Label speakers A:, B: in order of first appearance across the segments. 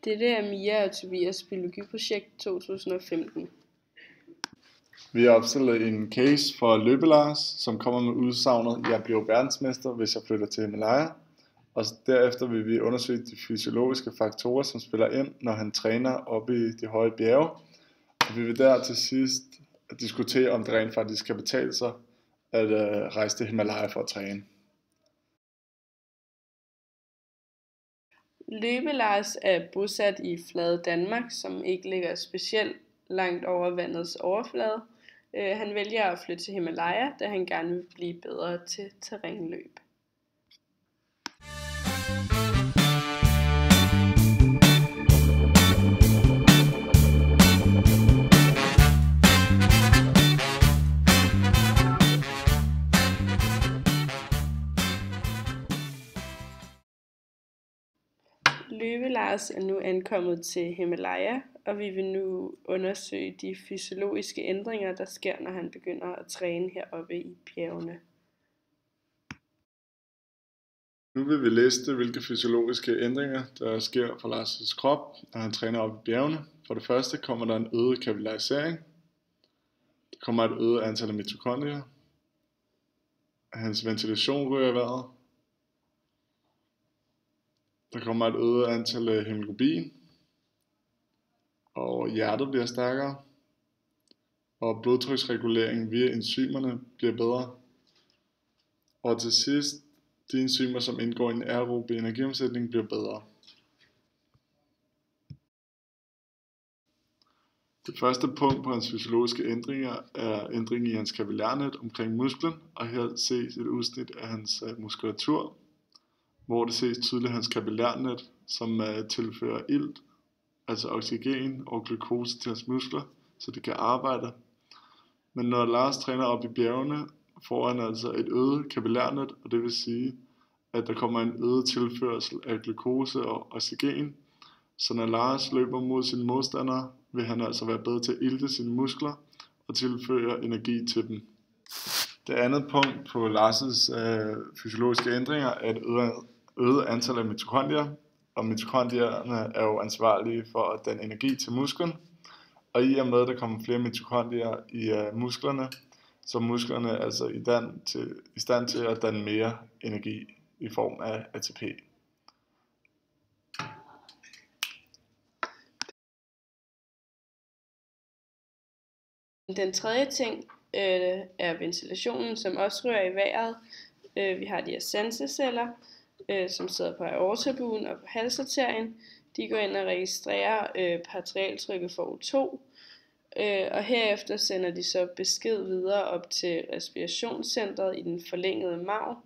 A: Dette er Mia og Tobias biologiprojekt 2015.
B: Vi har opstillet en case for Løbe-Lars, som kommer med udsagnet: jeg bliver verdensmester, hvis jeg flytter til Himalaya. Og derefter vil vi undersøge de fysiologiske faktorer, som spiller ind, når han træner oppe i de høje bjerge. Og vi vil der til sidst diskutere, om det rent faktisk kan betale sig at rejse til Himalaya for at træne.
A: Løbe-Lars er bosat i flade Danmark, som ikke ligger specielt langt over vandets overflade. Han vælger at flytte til Himalaya, da han gerne vil blive bedre til terrænløb. Løbe-Lars er nu ankommet til Himalaya, og vi vil nu undersøge de fysiologiske ændringer, der sker, når han begynder at træne heroppe i bjergene.
B: Nu vil vi liste, hvilke fysiologiske ændringer, der sker for Lars' krop, når han træner oppe i bjergene. For det første kommer der en øget kapillarisering. Der kommer et øget antal af mitokondrier. Hans ventilation ryger i vejret. Der kommer et øget antal af hemoglobin. Og hjertet bliver stærkere. Og blodtryksreguleringen via enzymerne bliver bedre. Og til sidst, de enzymer, som indgår i en aerobe energiomsætning, bliver bedre. Det første punkt på hans fysiologiske ændringer er ændring i hans kapillærnet omkring musklen, og her ses et udsnit af hans muskulatur, hvor det ses tydeligt hans kapillærnet, som tilfører ilt, altså oxygen og glukose til hans muskler, så det kan arbejde. Men når Lars træner op i bjergene, får han altså et øget kapillærnet, og det vil sige, at der kommer en øget tilførsel af glukose og oxygen. Så når Lars løber mod sine modstandere, vil han altså være bedre til at ilte sine muskler og tilføre energi til dem. Det andet punkt på Lars' fysiologiske ændringer er et øget antal af mitokondrier. Og mitokondrierne er jo ansvarlige for at danne energi til musklen. Og i og med, at der kommer flere mitokondrier i musklerne, så er musklerne altså i stand til at danne mere energi i form af ATP.
A: Den tredje ting er ventilationen, som også rører i vejret. Vi har de her sanseceller, som sidder på aortabuen og på halsarterien. De går ind og registrerer partialtrykket for O2, og herefter sender de så besked videre op til respirationscentret i den forlængede marv,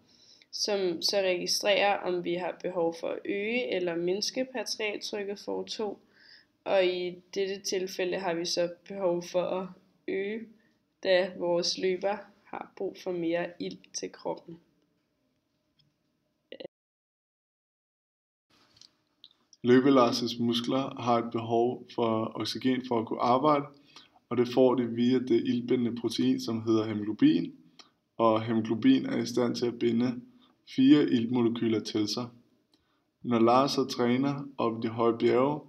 A: som så registrerer, om vi har behov for at øge eller mindske partialtrykket for O2. Og i dette tilfælde har vi så behov for at øge, da vores løber har brug for mere ilt til kroppen.
B: Løbe-Lars' muskler har et behov for oxygen for at kunne arbejde, og det får de via det iltbindende protein, som hedder hemoglobin. Og hemoglobin er i stand til at binde 4 iltmolekyler til sig. Når Lars så træner op i de høje bjerge,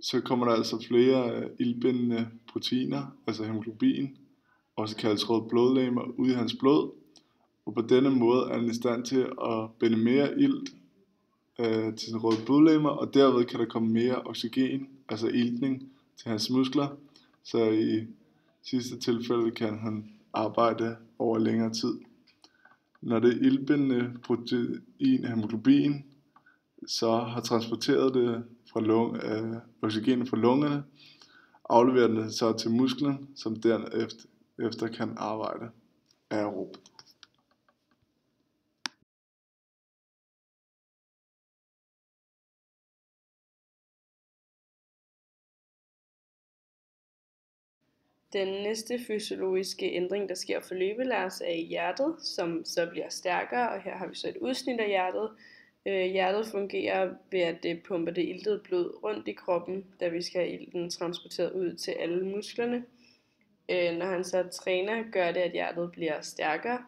B: så kommer der altså flere iltbindende proteiner, altså hemoglobin, også kaldet røde blodlegemer, ud i hans blod. Og på denne måde er han i stand til at binde mere ilt til sine røde blodlegemer, og derved kan der komme mere oxygen, altså iltning, til hans muskler. Så i sidste tilfælde kan han arbejde over længere tid. Når det iltbindende protein hemoglobin så har transporteret det fra oxygenet fra lungerne, afleverer det så til musklen, som derefter kan arbejde aerobt.
A: Den næste fysiologiske ændring, der sker for Løbe-Lars, er i hjertet, som så bliver stærkere, og her har vi så et udsnit af hjertet. Hjertet fungerer ved, at det pumper det iltede blod rundt i kroppen, da vi skal have ilten transporteret ud til alle musklerne. Når han så træner, gør det, at hjertet bliver stærkere,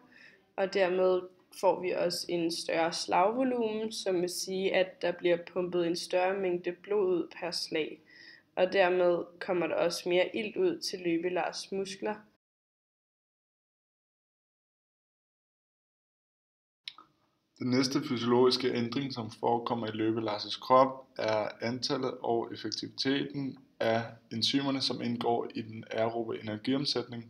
A: og dermed får vi også en større slagvolumen, som vil sige, at der bliver pumpet en større mængde blod ud per slag, og dermed kommer der også mere ilt ud til løbelars muskler.
B: Den næste fysiologiske ændring, som forekommer i løbelars' krop, er antallet og effektiviteten af enzymerne, som indgår i den aerobe energiomsætning.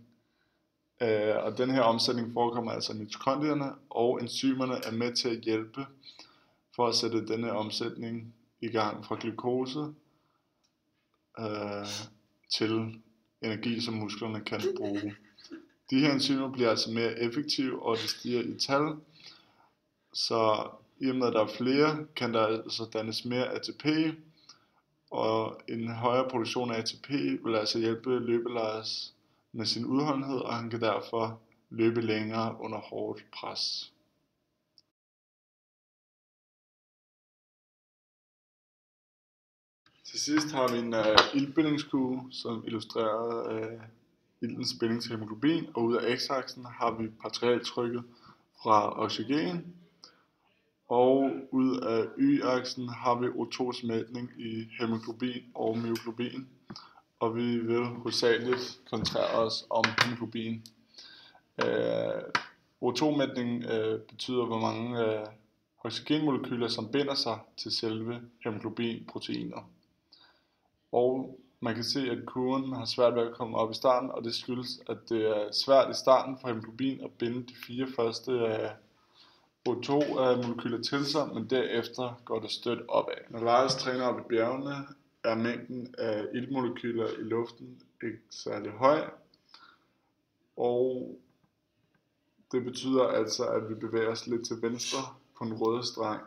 B: Og den her omsætning forekommer altså i mitokondrierne, og enzymerne er med til at hjælpe for at sætte denne omsætning i gang fra glukose til energi, som musklerne kan bruge. De her enzymer bliver altså mere effektive, og de stiger i tal. Så i og med at der er flere, kan der altså dannes mere ATP, og en højere produktion af ATP vil altså hjælpe løbelars med sin udholdenhed, og han kan derfor løbe længere under hårdt pres. Til sidst har vi en iltbindingskurve, som illustrerer iltens binding til hemoglobin, og ud af x-aksen har vi partikeltrykket fra oxygen, og ud af y-aksen har vi O2's mætning i hemoglobin og myoglobin, og vi vil hovedsageligt koncentrere os om hemoglobin. O2-mætningen betyder, hvor mange oxygenmolekyler, som binder sig til selve hemoglobinproteiner. Og man kan se, at kurven har svært ved at komme op i starten, og det skyldes, at det er svært i starten for hemoglobin at binde de 4 første O2-molekyler til sig, men derefter går det stødt opad. Når Lars træner op i bjergene, er mængden af iltmolekyler i luften ikke særlig høj, og det betyder altså, at vi bevæger os lidt til venstre på en rød streng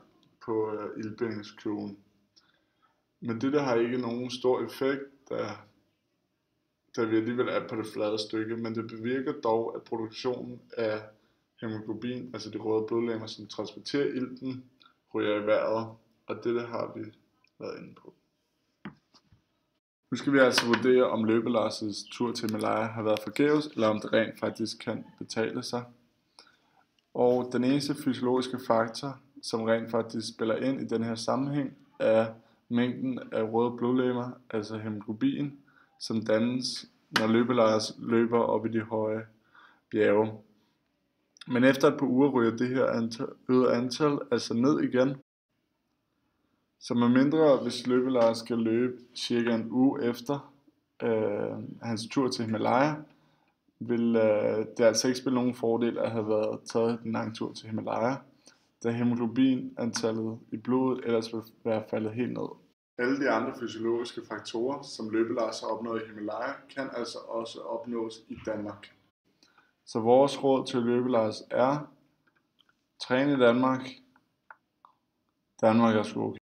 B: på iltbindingskurven. Men det der har ikke nogen stor effekt, da vi alligevel er på det flade stykke, men det bevirker dog, at produktionen af hemoglobin, altså de røde blodlegemer, som transporterer ilten, ryger i vejret, og det har vi været inde på. Nu skal vi altså vurdere, om løbelars' tur til Himalaya har været forgæves, eller om det rent faktisk kan betale sig. Og den eneste fysiologiske faktor, som rent faktisk spiller ind i den her sammenhæng, er mængden af røde blodlegemer, altså hemoglobin, som dannes, når løbelars løber op i de høje bjerge. Men efter et par uger ryger det her øgede antal altså ned igen. Så medmindre hvis løbelars skal løbe cirka en uge efter hans tur til Himalaya, vil det altså ikke spille nogen fordel at have været taget den lange tur til Himalaya, da hemoglobinantallet i blodet ellers vil være faldet helt ned. Alle de andre fysiologiske faktorer, som løbelars har opnået i Himalaya, kan altså også opnås i Danmark. Så vores råd til løbelars er: træn i Danmark. Danmark er sgu okay.